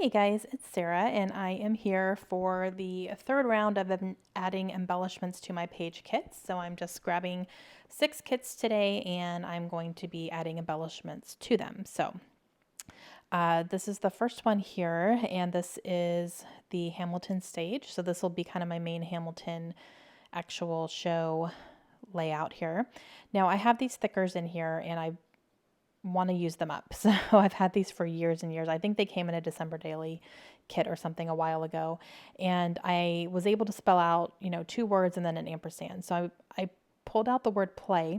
Hey guys, it's Sarah, and I am here for the third round of adding embellishments to my page kits. So I'm just grabbing 6 kits today, and I'm going to be adding embellishments to them. So this is the first one here, and this is the Hamilton stage. So this will be kind of my main Hamilton actual show layout here. Now I have these stickers in here, and I want to use them up. So I've had these for years and years. I think they came in a December Daily kit or something a while ago. And I was able to spell out, 2 words and then an ampersand. So I pulled out the word play,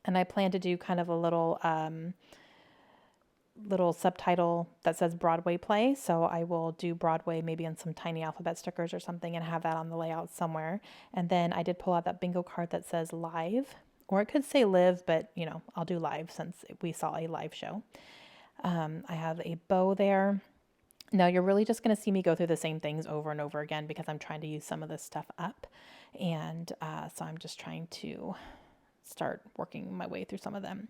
and I plan to do kind of a little subtitle that says Broadway play. So I will do Broadway maybe on some tiny alphabet stickers or something and have that on the layout somewhere. And then I did pull out that bingo card that says live, or it could say live, but I'll do live since we saw a live show. I have a bow there. Now you're really just going to see me go through the same things over and over again because I'm trying to use some of this stuff up. And so I'm just trying to start working my way through some of them.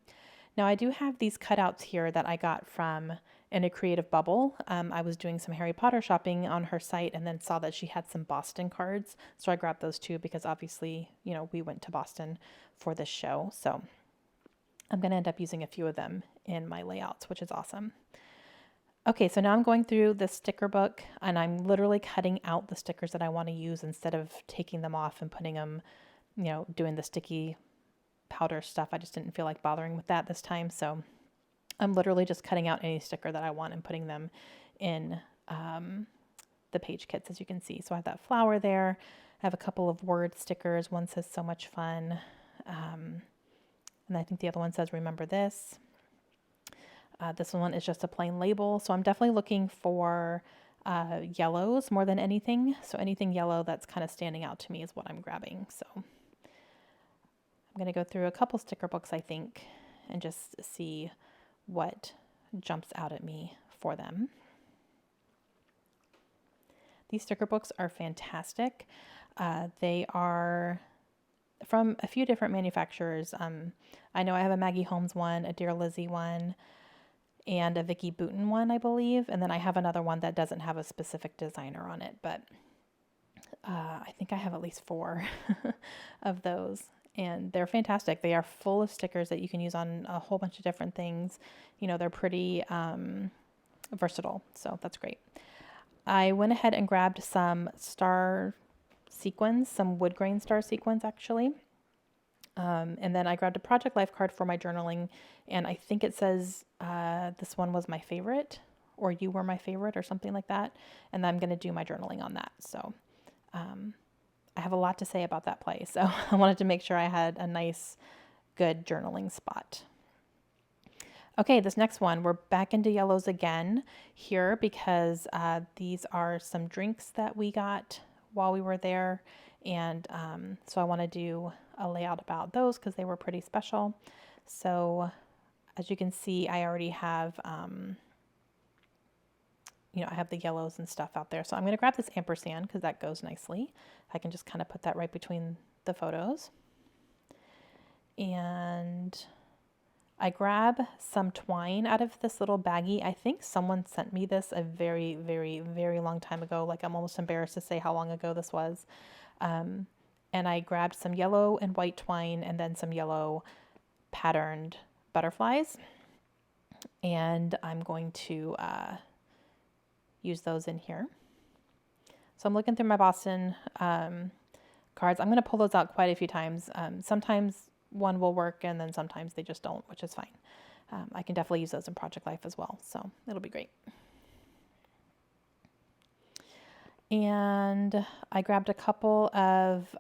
Now I do have these cutouts here that I got from in a creative bubble. I was doing some Harry Potter shopping on her site and then saw that she had some Boston cards. So I grabbed those too because obviously, we went to Boston for this show. So I'm going to end up using a few of them in my layouts, which is awesome. Okay, so now I'm going through the sticker book and I'm literally cutting out the stickers that I want to use instead of taking them off and putting them, doing the sticky powder stuff. I just didn't feel like bothering with that this time. So I'm literally just cutting out any sticker that I want and putting them in the page kits, as you can see. So I have that flower there. I have a couple of word stickers. One says so much fun. And I think the other one says remember this. This one is just a plain label. So I'm definitely looking for yellows more than anything. So anything yellow that's kind of standing out to me is what I'm grabbing. So I'm going to go through a couple sticker books, I think, and just see what jumps out at me for them. These sticker books are fantastic. They are from a few different manufacturers. I know I have a Maggie Holmes one, a Dear Lizzie one, and a Vicky Bouton one, I believe. And then I have another one that doesn't have a specific designer on it, but I think I have at least 4 of those. And they're fantastic. They are full of stickers that you can use on a whole bunch of different things. They're pretty versatile, so that's great. I went ahead and grabbed some star sequins, some wood grain star sequins actually. And then I grabbed a Project Life card for my journaling, and I think it says this one was my favorite, or you were my favorite, or something like that. And I'm going to do my journaling on that. So I have a lot to say about that play, so I wanted to make sure I had a nice, good journaling spot. Okay, this next one, we're back into yellows again here because these are some drinks that we got while we were there. And so I want to do a layout about those because they were pretty special. So as you can see, I already have, I have the yellows and stuff out there. So I'm going to grab this ampersand because that goes nicely. I can just kind of put that right between the photos. And I grab some twine out of this little baggie. I think someone sent me this a very, very, very long time ago. Like I'm almost embarrassed to say how long ago this was. And I grabbed some yellow and white twine and then some yellow patterned butterflies. And I'm going to use those in here. So I'm looking through my Boston cards. I'm going to pull those out quite a few times. Sometimes one will work and then sometimes they just don't, which is fine. I can definitely use those in Project Life as well, so it'll be great. And I grabbed a couple of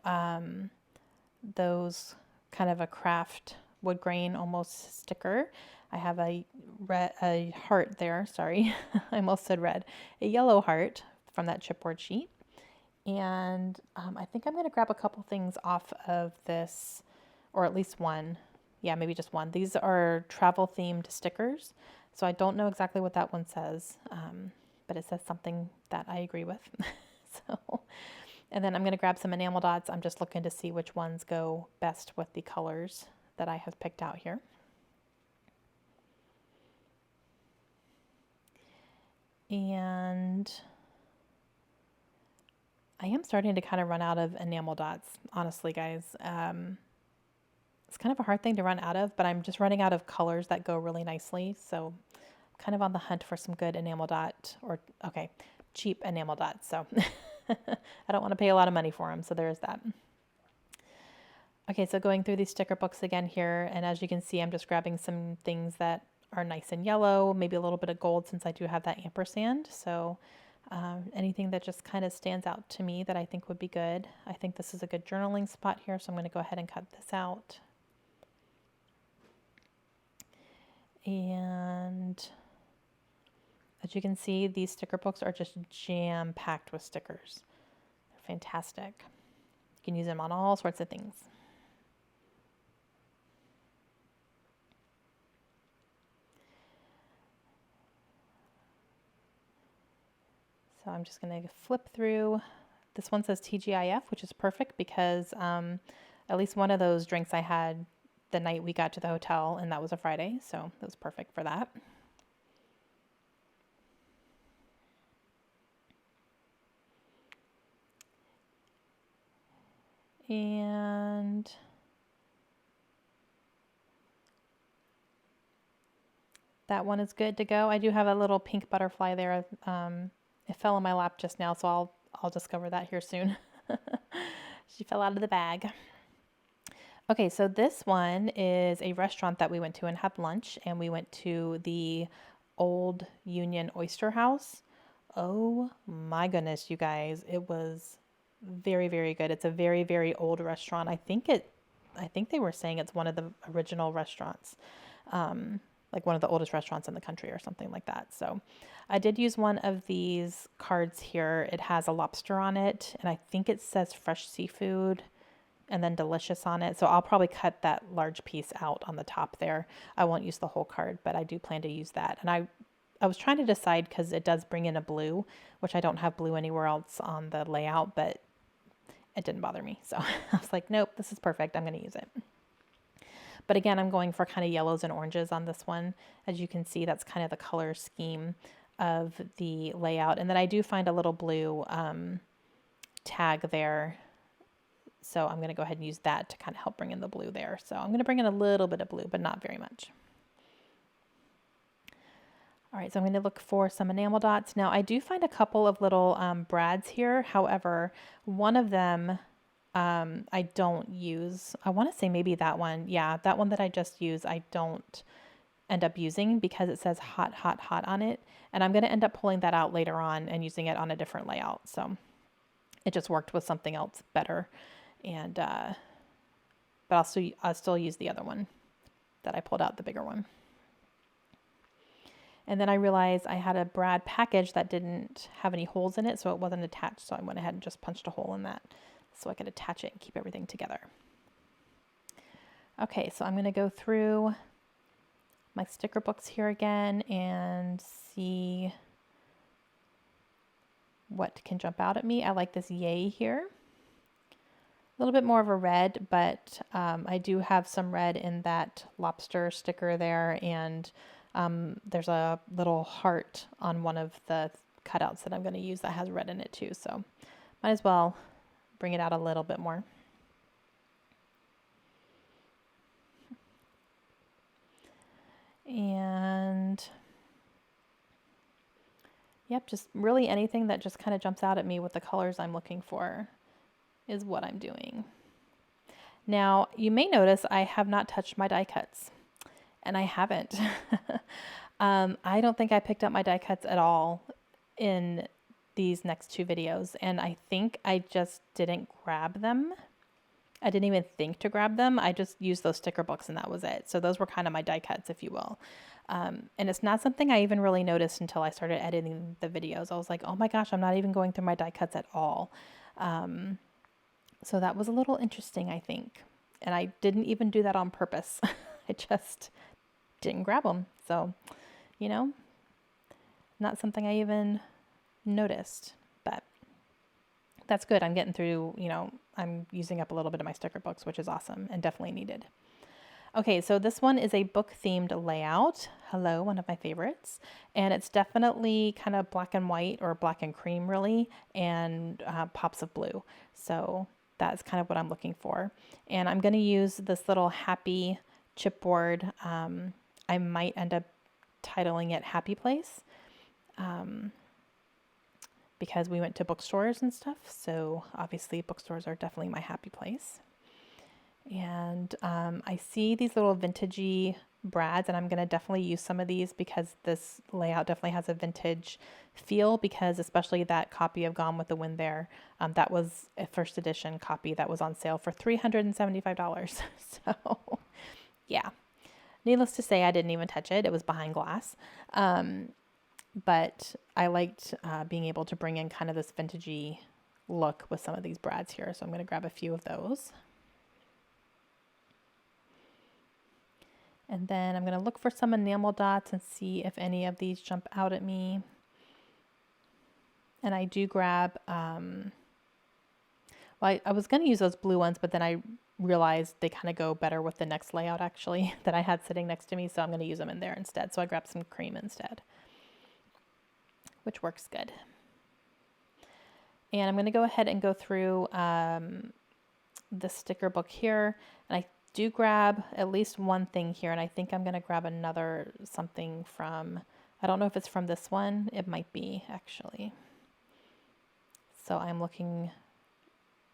those kind of a craft wood grain almost sticker. I have a heart there, sorry, I almost said red, a yellow heart from that chipboard sheet. And I think I'm going to grab a couple things off of this, or at least one. Yeah, maybe just one. These are travel themed stickers. So I don't know exactly what that one says, but it says something that I agree with. And then I'm going to grab some enamel dots. I'm just looking to see which ones go best with the colors that I have picked out here. And I am starting to kind of run out of enamel dots, honestly, guys. It's kind of a hard thing to run out of, but I'm just running out of colors that go really nicely. So I'm kind of on the hunt for some good enamel dot, or okay, cheap enamel dots. So I don't want to pay a lot of money for them. So there is that. Okay, so going through these sticker books again here, and as you can see, I'm just grabbing some things that are nice and yellow, maybe a little bit of gold since I do have that ampersand. So anything that just kind of stands out to me that I think would be good. I think this is a good journaling spot here, so I'm going to go ahead and cut this out. And as you can see, these sticker books are just jam-packed with stickers. They're fantastic. You can use them on all sorts of things. So I'm just going to flip through. This one says TGIF, which is perfect because at least one of those drinks I had the night we got to the hotel, and that was a Friday, so it was perfect for that. And that one is good to go. I do have a little pink butterfly there. It fell in my lap just now, so I'll discover that here soon. She fell out of the bag. Okay, so this one is a restaurant that we went to and had lunch, and we went to the Old Union Oyster House. Oh my goodness, you guys, it was very, very good. It's a very, very old restaurant. I think they were saying it's one of the original restaurants. Like one of the oldest restaurants in the country or something like that. So I did use one of these cards here. It has a lobster on it, and I think it says fresh seafood and then delicious on it. So I'll probably cut that large piece out on the top there. I won't use the whole card, but I do plan to use that. And I was trying to decide because it does bring in a blue, which I don't have blue anywhere else on the layout, but it didn't bother me. So I was like, nope, this is perfect. I'm going to use it. But again, I'm going for kind of yellows and oranges on this one. As you can see, that's kind of the color scheme of the layout. And then I do find a little blue tag there. So I'm going to go ahead and use that to kind of help bring in the blue there. So I'm going to bring in a little bit of blue, but not very much. All right, so I'm going to look for some enamel dots. Now, I do find a couple of little brads here. However, one of them I don't use. I want to say maybe that one. Yeah, that one that I just used, I don't end up using because it says hot, hot, hot on it. And I'm going to end up pulling that out later on and using it on a different layout. So it just worked with something else better. And, but I'll still use the other one that I pulled out, the bigger one. And then I realized I had a brad package that didn't have any holes in it, so it wasn't attached. So I went ahead and just punched a hole in that so I could attach it and keep everything together. Okay, so I'm going to go through my sticker books here again and see what can jump out at me. I like this yay here. A little bit more of a red, but I do have some red in that lobster sticker there, and there's a little heart on one of the cutouts that I'm going to use that has red in it too, so might as well bring it out a little bit more. And yep, just really anything that just kind of jumps out at me with the colors I'm looking for is what I'm doing. Now, you may notice I have not touched my die cuts, and I haven't. I don't think I picked up my die cuts at all in these next two videos, and I think I just didn't grab them. I didn't even think to grab them. I just used those sticker books and that was it. So those were kind of my die cuts, if you will. And it's not something I even really noticed until I started editing the videos. I was like, oh my gosh, I'm not even going through my die cuts at all. So that was a little interesting, I think. And I didn't even do that on purpose. I just didn't grab them. So, you know, not something I even noticed, but that's good. I'm getting through, you know, I'm using up a little bit of my sticker books, which is awesome and definitely needed. Okay, so this one is a book themed layout. Hello, one of my favorites. And it's definitely kind of black and white, or black and cream really, and pops of blue. So that's kind of what I'm looking for. And I'm going to use this little happy chipboard. I might end up titling it Happy Place, because we went to bookstores and stuff. So obviously bookstores are definitely my happy place. And I see these little vintagey brads, and I'm going to definitely use some of these because this layout definitely has a vintage feel, because especially that copy of Gone with the Wind there, that was a first edition copy that was on sale for $375. So yeah, needless to say, I didn't even touch it. It was behind glass. But I liked being able to bring in kind of this vintagey look with some of these brads here. So I'm going to grab a few of those. And then I'm going to look for some enamel dots and see if any of these jump out at me. And I do grab, well, I was going to use those blue ones, but then I realized they kind of go better with the next layout actually that I had sitting next to me. So I'm going to use them in there instead. So I grabbed some cream instead, which works good. And I'm going to go ahead and go through the sticker book here. And I do grab at least one thing here, and I think I'm going to grab another something from, I don't know if it's from this one. It might be actually. So I'm looking,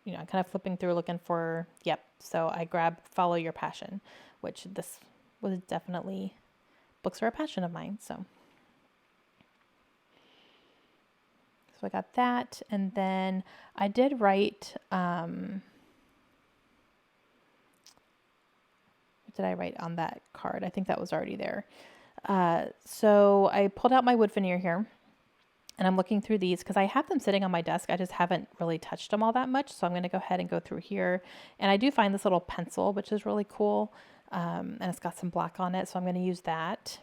kind of flipping through looking for, yep. So I grabbed Follow Your Passion, which this was definitely, books are a passion of mine. So I got that. And then I did write, did I write on that card? I think that was already there. So I pulled out my wood veneer here, and I'm looking through these because I have them sitting on my desk. I just haven't really touched them all that much. So I'm going to go ahead and go through here. And I do find this little pencil, which is really cool. And it's got some black on it. So I'm going to use that.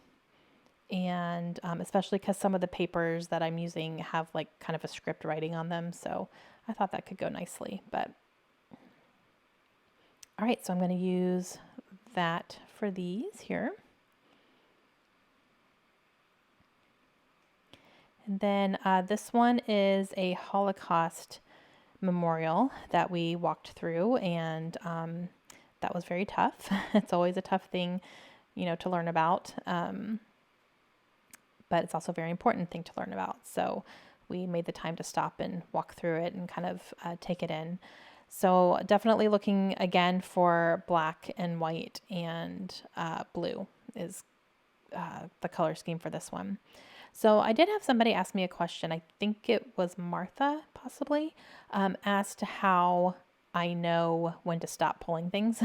And especially because some of the papers that I'm using have like kind of a script writing on them. So I thought that could go nicely. But all right, so I'm going to use that for these here. And then this one is a Holocaust memorial that we walked through, and that was very tough. It's always a tough thing, to learn about, but it's also a very important thing to learn about. So we made the time to stop and walk through it and kind of take it in. So definitely looking again for black and white and blue is the color scheme for this one. So I did have somebody ask me a question. I think it was Martha, possibly, as to how I know when to stop pulling things.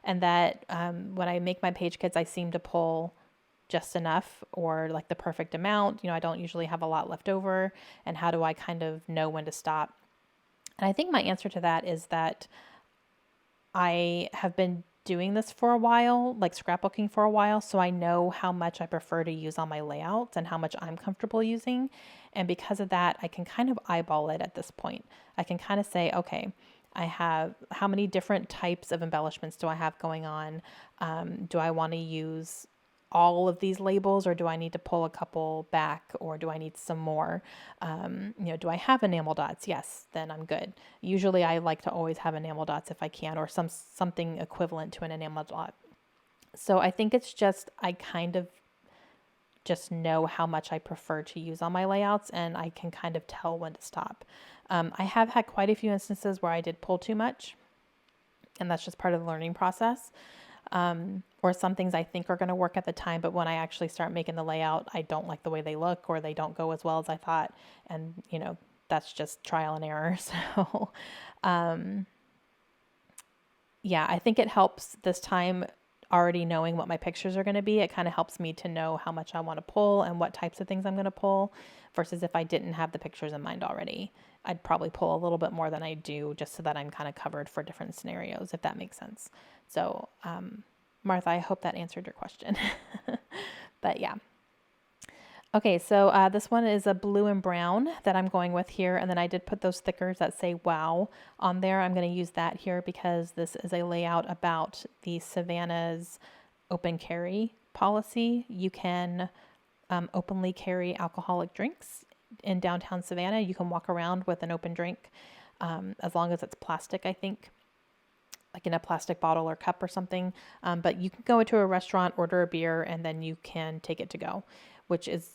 And that when I make my page kits, I seem to pull just enough, or like the perfect amount. I don't usually have a lot left over. And how do I kind of know when to stop? And I think my answer to that is that I have been doing this for a while, like scrapbooking for a while, so I know how much I prefer to use on my layouts and how much I'm comfortable using. And because of that, I can kind of eyeball it at this point. I can kind of say, okay, I have, how many different types of embellishments do I have going on? Do I want to use all of these labels, or do I need to pull a couple back, or do I need some more? Do I have enamel dots? Yes, then I'm good. Usually I like to always have enamel dots if I can, or something equivalent to an enamel dot. So I think it's just, I kind of just know how much I prefer to use on my layouts, and I can kind of tell when to stop. I have had quite a few instances where I did pull too much, and that's just part of the learning process. Or some things I think are going to work at the time, but when I actually start making the layout, I don't like the way they look, or they don't go as well as I thought. And, that's just trial and error. So, yeah, I think it helps this time already knowing what my pictures are going to be. It kind of helps me to know how much I want to pull and what types of things I'm going to pull, versus if I didn't have the pictures in mind already, I'd probably pull a little bit more than I do, just so that I'm kind of covered for different scenarios, if that makes sense. So, Martha, I hope that answered your question. But yeah. Okay, so this one is a blue and brown that I'm going with here. And then I did put those stickers that say wow on there. I'm going to use that here because this is a layout about the Savannah's open carry policy. You can openly carry alcoholic drinks in downtown Savannah. You can walk around with an open drink as long as it's plastic, I think, like in a plastic bottle or cup or something. But you can go into a restaurant, order a beer, and then you can take it to go, which is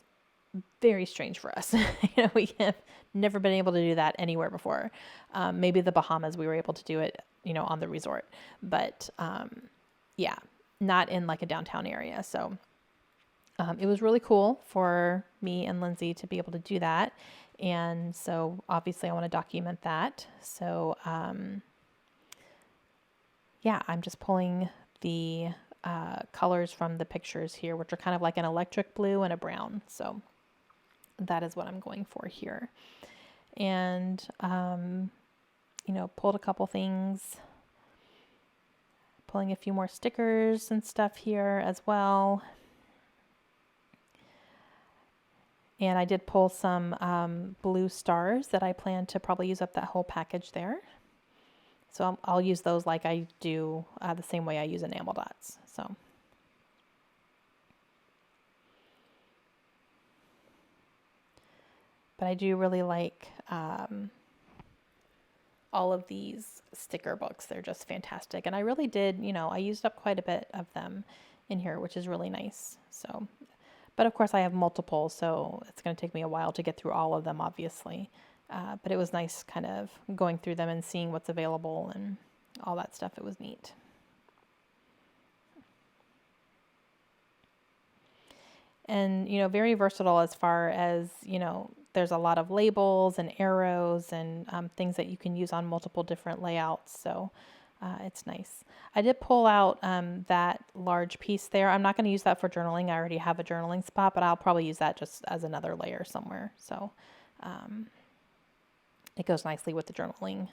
very strange for us. We have never been able to do that anywhere before. Maybe the Bahamas, we were able to do it, on the resort, but yeah, not in like a downtown area. So it was really cool for me and Lindsay to be able to do that. And so obviously I want to document that. So yeah, I'm just pulling the colors from the pictures here, which are kind of like an electric blue and a brown. So that is what I'm going for here. And, pulled a couple things, pulling a few more stickers and stuff here as well. And I did pull some blue stars that I plan to probably use up that whole package there. So I'll use those like I do the same way I use enamel dots. So. But I do really like all of these sticker books. They're just fantastic. And I really did, I used up quite a bit of them in here, which is really nice. So, but of course I have multiple, so it's going to take me a while to get through all of them, obviously. But it was nice kind of going through them and seeing what's available and all that stuff. It was neat. And, very versatile as far as, there's a lot of labels and arrows and things that you can use on multiple different layouts. So it's nice. I did pull out that large piece there. I'm not going to use that for journaling. I already have a journaling spot, but I'll probably use that just as another layer somewhere. So it goes nicely with the journaling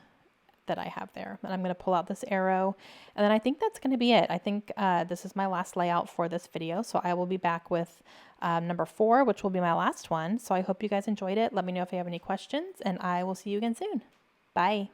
that I have there. And I'm going to pull out this arrow. And then I think that's going to be it. I think this is my last layout for this video. So I will be back with number 4, which will be my last one. So I hope you guys enjoyed it. Let me know if you have any questions, and I will see you again soon. Bye.